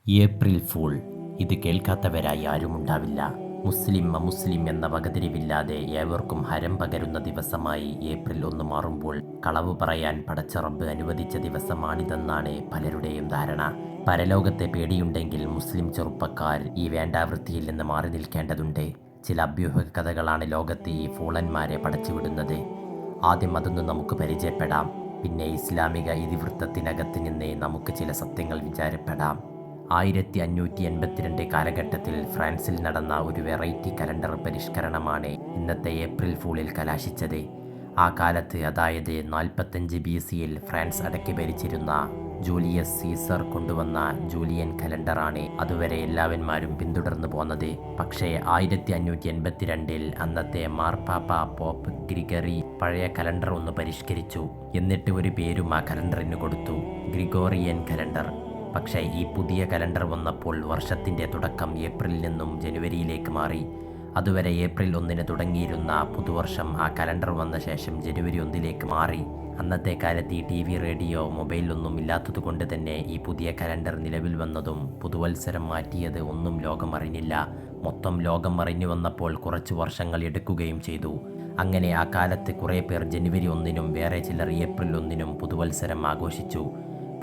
April fool. ഇത് കേൾക്കാത്തവരായി ആരുമുണ്ടാവില്ല. മുസ്ലിം അമുസ്ലിം എന്ന വകതിരിവില്ലാതെ ഏവർക്കും ഹരം പകരുന്ന ദിവസമായി ഏപ്രിൽ 1 മാറുമ്പോൾ കളവ് പറയാൻ പടച്ച റബ്ബ് അനുവദിച്ച ദിവസമാണിതെന്നാണ് പലരുടെയും ധാരണ. പരലോകത്തെ പേടിയുണ്ടെങ്കിൽ മുസ്ലിം ചെറുപ്പക്കാർ ഈ വേണ്ടാവൃത്തിയിൽ നിന്ന് മാറി നിൽക്കേണ്ടതുണ്ട്. ചില അഭ്യൂഹ കഥകളാണ് ലോകത്ത് ഈ ഫൂളന്മാരെ പടച്ചുവിടുന്നത്. ആദ്യം അതൊന്ന് നമുക്ക് പരിചയപ്പെടാം. പിന്നെ ഇസ്ലാമിക ഇതിവൃത്തത്തിനകത്ത് നിന്ന് നമുക്ക് ചില സത്യങ്ങൾ വിചാരപ്പെടാം. 1582 കാലഘട്ടത്തിൽ ഫ്രാൻസിൽ നടന്ന ഒരു വെറൈറ്റി കലണ്ടർ പരിഷ്കരണമാണ് ഇന്നത്തെ ഏപ്രിൽ ഫൂളിൽ കലാശിച്ചത്. ആ കാലത്ത്, അതായത് 45 BC-യിൽ ഫ്രാൻസ് അടക്കി ഭരിച്ചിരുന്ന ജൂലിയസ് സീസർ കൊണ്ടുവന്ന ജൂലിയൻ കലണ്ടറാണ് അതുവരെ എല്ലാവന്മാരും പിന്തുടർന്നു പോന്നത്. പക്ഷേ 1582-ൽ അന്നത്തെ മാർപ്പാപ്പ പോപ്പ് ഗ്രിഗറി പഴയ കലണ്ടർ ഒന്ന് പരിഷ്കരിച്ചു. എന്നിട്ട് ഒരു പേരും ആ കലണ്ടറിന് കൊടുത്തു, ഗ്രിഗോറിയൻ കലണ്ടർ. പക്ഷേ ഈ പുതിയ കലണ്ടർ വന്നപ്പോൾ വർഷത്തിൻ്റെ തുടക്കം ഏപ്രിലിൽ നിന്നും ജനുവരിയിലേക്ക് മാറി. അതുവരെ ഏപ്രിൽ 1-ന് തുടങ്ങിയിരുന്ന പുതുവർഷം ആ കലണ്ടർ വന്ന ശേഷം ജനുവരി 1-ലേക്ക് മാറി. അന്നത്തെ കാലത്ത് ഈ TV, റേഡിയോ, മൊബൈലൊന്നും ഇല്ലാത്തതുകൊണ്ട് തന്നെ ഈ പുതിയ കലണ്ടർ നിലവിൽ വന്നതും പുതുവത്സരം മാറ്റിയത് ഒന്നും ലോകം അറിഞ്ഞില്ല. മൊത്തം ലോകം അറിഞ്ഞു വന്നപ്പോൾ കുറച്ച് വർഷങ്ങൾ എടുക്കുകയും ചെയ്തു. അങ്ങനെ ആ കാലത്ത് കുറേ പേർ ജനുവരി 1-നും വേറെ ചിലർ ഏപ്രിൽ 1-നും പുതുവത്സരം ആഘോഷിച്ചു.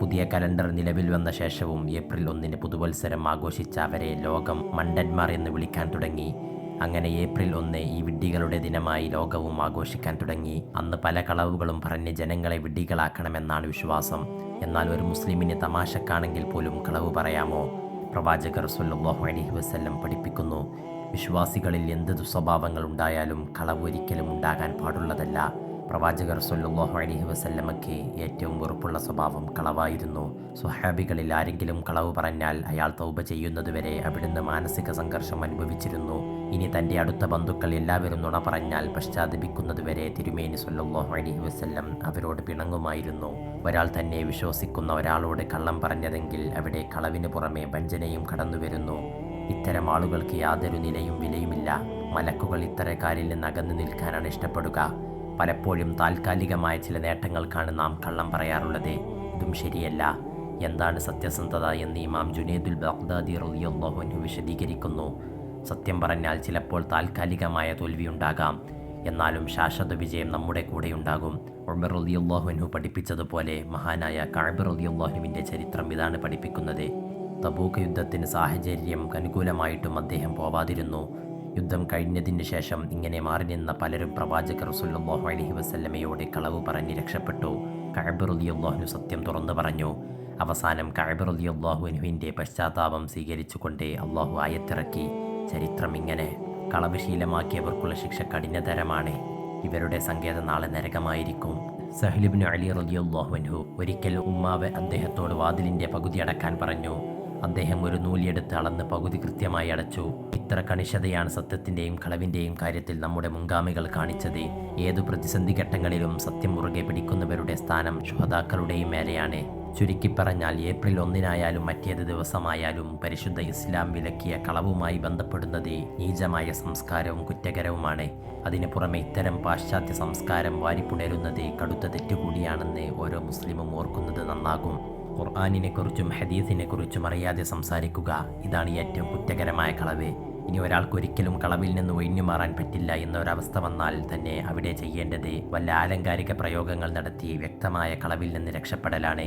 പുതിയ കലണ്ടർ നിലവിൽ വന്ന ശേഷവും ഏപ്രിൽ 1-ന് പുതുവത്സരം ആഘോഷിച്ച അവരെ ലോകം മണ്ടന്മാർ എന്ന് വിളിക്കാൻ തുടങ്ങി. അങ്ങനെ ഏപ്രിൽ 1 ഈ വിഡ്ഢികളുടെ ദിനമായി ലോകവും ആഘോഷിക്കാൻ തുടങ്ങി. അന്ന് പല കളവുകളും പറഞ്ഞ് ജനങ്ങളെ വിഡ്ഢികളാക്കണമെന്നാണ് വിശ്വാസം. എന്നാൽ ഒരു മുസ്ലിമിന് തമാശക്കാണെങ്കിൽ പോലും കളവ് പറയാമോ? പ്രവാചകർ സ്വല്ലല്ലാഹു അലൈഹി വസല്ലം പഠിപ്പിക്കുന്നു, വിശ്വാസികളിൽ എന്ത് ദുസ്വഭാവങ്ങൾ ഉണ്ടായാലും കളവ് ഒരിക്കലും ഉണ്ടാകാൻ പാടുള്ളതല്ല. പ്രവാചകർ സ്വല്ലല്ലാഹു അലൈഹി വസല്ലമയ്ക്ക് ഏറ്റവും വെറുപ്പുള്ള സ്വഭാവം കളവായിരുന്നു. സ്വഹാബികളിൽ ആരെങ്കിലും കളവ് പറഞ്ഞാൽ അയാൾ തൗബ ചെയ്യുന്നതുവരെ അവിടുന്ന് മാനസിക സംഘർഷം അനുഭവിച്ചിരുന്നു. ഇനി തൻ്റെ അടുത്ത ബന്ധുക്കൾ എല്ലാവരും നുണ പറഞ്ഞാൽ പശ്ചാത്തപിക്കുന്നതുവരെ തിരുമേനി സ്വല്ലല്ലാഹു അലൈഹി വസല്ലം അവരോട് പിണങ്ങുമായിരുന്നു. ഒരാൾ തന്നെ വിശ്വസിക്കുന്ന ഒരാളോട് കള്ളം പറഞ്ഞതെങ്കിൽ അവിടെ കളവിന് പുറമെ വഞ്ചനയും കടന്നുവരുന്നു. ഇത്തരം ആളുകൾക്ക് യാതൊരു നിലയും വിലയുമില്ല. മലക്കുകൾ ഇത്തരക്കാരിൽ നിന്ന് അകന്നു നിൽക്കാനാണ് ഇഷ്ടപ്പെടുക. പലപ്പോഴും താൽക്കാലികമായ ചില നേട്ടങ്ങൾക്കാണ് നാം കള്ളം പറയാറുള്ളത്. ഇതും ശരിയല്ല. എന്താണ് സത്യസന്ധത എന്ന് ഇമാം ജുനൈദുൽ ബഗ്ദാദി റളിയല്ലാഹു അൻഹു വിശദീകരിക്കുന്നു. സത്യം പറഞ്ഞാൽ ചിലപ്പോൾ താൽക്കാലികമായ തോൽവിയുണ്ടാകാം, എന്നാലും ശാശ്വത വിജയം നമ്മുടെ കൂടെയുണ്ടാകും. ഉമർ റളിയല്ലാഹു അൻഹു പഠിപ്പിച്ചതുപോലെ മഹാനായ കഅബ് റളിയല്ലാഹുവിൻ്റെ ചരിത്രം ഇതാണ് പഠിപ്പിക്കുന്നത്. തബൂക്ക് യുദ്ധത്തിന് സാഹചര്യം അനുകൂലമായിട്ടും അദ്ദേഹം പോവാതിരുന്നു. യുദ്ധം കഴിഞ്ഞതിന് ശേഷം ഇങ്ങനെ മാറി നിന്ന പലരും പ്രവാചകർ സ്വല്ലല്ലാഹു അലൈഹി വസല്ലമയോട് കളവ് പറഞ്ഞ് രക്ഷപ്പെട്ടു. കഅബ് റളിയല്ലാഹു അൻഹു സത്യം തുറന്നു പറഞ്ഞു. അവസാനം കഅബ് റളിയല്ലാഹു അൻഹുവിൻ്റെ പശ്ചാത്താപം സ്വീകരിച്ചുകൊണ്ട് അള്ളാഹു ആയത്തിറക്കി. ചരിത്രം ഇങ്ങനെ: കളവ് ശീലമാക്കിയവർക്കുള്ള ശിക്ഷ കഠിനതരമാണ്. ഇവരുടെ സങ്കേതം നാളെ നരകമായിരിക്കും. സഹ്ൽ ഇബ്നു അലി റളിയല്ലാഹു അൻഹു ഒരിക്കൽ ഉമ്മാവ് അദ്ദേഹത്തോട് വാതിലിൻ്റെ പകുതി അടക്കാൻ പറഞ്ഞു. അദ്ദേഹം ഒരു നൂലിയെടുത്ത് അളന്ന് പകുതി കൃത്യമായി അടച്ചു. ഇത്ര കണിശതയാണ് സത്യത്തിൻ്റെയും കളവിൻ്റെയും കാര്യത്തിൽ നമ്മുടെ മുൻഗാമികൾ കാണിച്ചത്. ഏതു പ്രതിസന്ധി ഘട്ടങ്ങളിലും സത്യം മുറുകെ പിടിക്കുന്നവരുടെ സ്ഥാനം ശുഹദാക്കളുടെയും മേലെയാണ്. ചുരുക്കിപ്പറഞ്ഞാൽ ഏപ്രിൽ 1-നായാലും മറ്റേത് ദിവസമായാലും പരിശുദ്ധ ഇസ്ലാം വിലക്കിയ കളവുമായി ബന്ധപ്പെടുന്നത് നീചമായ സംസ്കാരവും കുറ്റകരവുമാണ്. അതിനു പുറമെ ഇത്തരം പാശ്ചാത്യ സംസ്കാരം വാരിപ്പുണരുന്നത് കടുത്ത തെറ്റുകൂടിയാണെന്ന് ഓരോ മുസ്ലിമും ഓർക്കുന്നത് നന്നാകും. ഖുർആനിനെക്കുറിച്ചും ഹദീസിനെക്കുറിച്ചും അറിയാതെ സംസാരിക്കുക, ഇതാണ് ഏറ്റവും കുറ്റകരമായ കളവ്. ഇനി ഒരാൾക്കൊരിക്കലും കളവിൽ നിന്ന് ഒഴിഞ്ഞു മാറാൻ പറ്റില്ല എന്നൊരവസ്ഥ വന്നാൽ തന്നെ അവിടെ ചെയ്യേണ്ടത് വല്ല ആലങ്കാരിക പ്രയോഗങ്ങൾ നടത്തി വ്യക്തമായ കളവിൽ നിന്ന് രക്ഷപ്പെടലാണ്.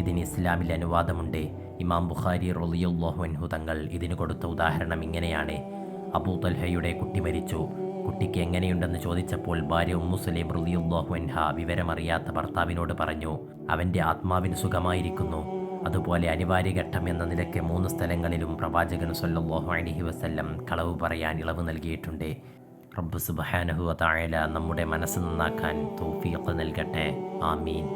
ഇതിന് ഇസ്ലാമിൽ അനുവാദമുണ്ട്. ഇമാം ബുഖാരി റളിയല്ലാഹു അൻഹു തങ്ങൾ ഇതിന് കൊടുത്ത ഉദാഹരണം ഇങ്ങനെയാണ്: അബൂ തൽഹയുടെ കുട്ടി മരിച്ചു. കുട്ടിക്ക് എങ്ങനെയുണ്ടെന്ന് ചോദിച്ചപ്പോൾ ഭാര്യ ഉമ്മു സുലൈം റളിയല്ലാഹു അൻഹ വിവരമറിയാത്ത ഭർത്താവിനോട് പറഞ്ഞു, അവൻ്റെ ആത്മാവിന് സുഖമായിരിക്കുന്നു. അതുപോലെ അനിവാര്യഘട്ടം എന്ന നിലയ്ക്ക് 3 സ്ഥലങ്ങളിലും പ്രവാചകൻ സ്വല്ലല്ലാഹു അലൈഹി വസല്ലം കളവ് പറയാൻ ഇളവ് നൽകിയിട്ടുണ്ട്. റബ്ബ് സുബ്ഹാനഹു വ തആല നമ്മുടെ മനസ്സ് നന്നാക്കാൻ തൗഫീഖ് നൽകട്ടെ. ആമീൻ.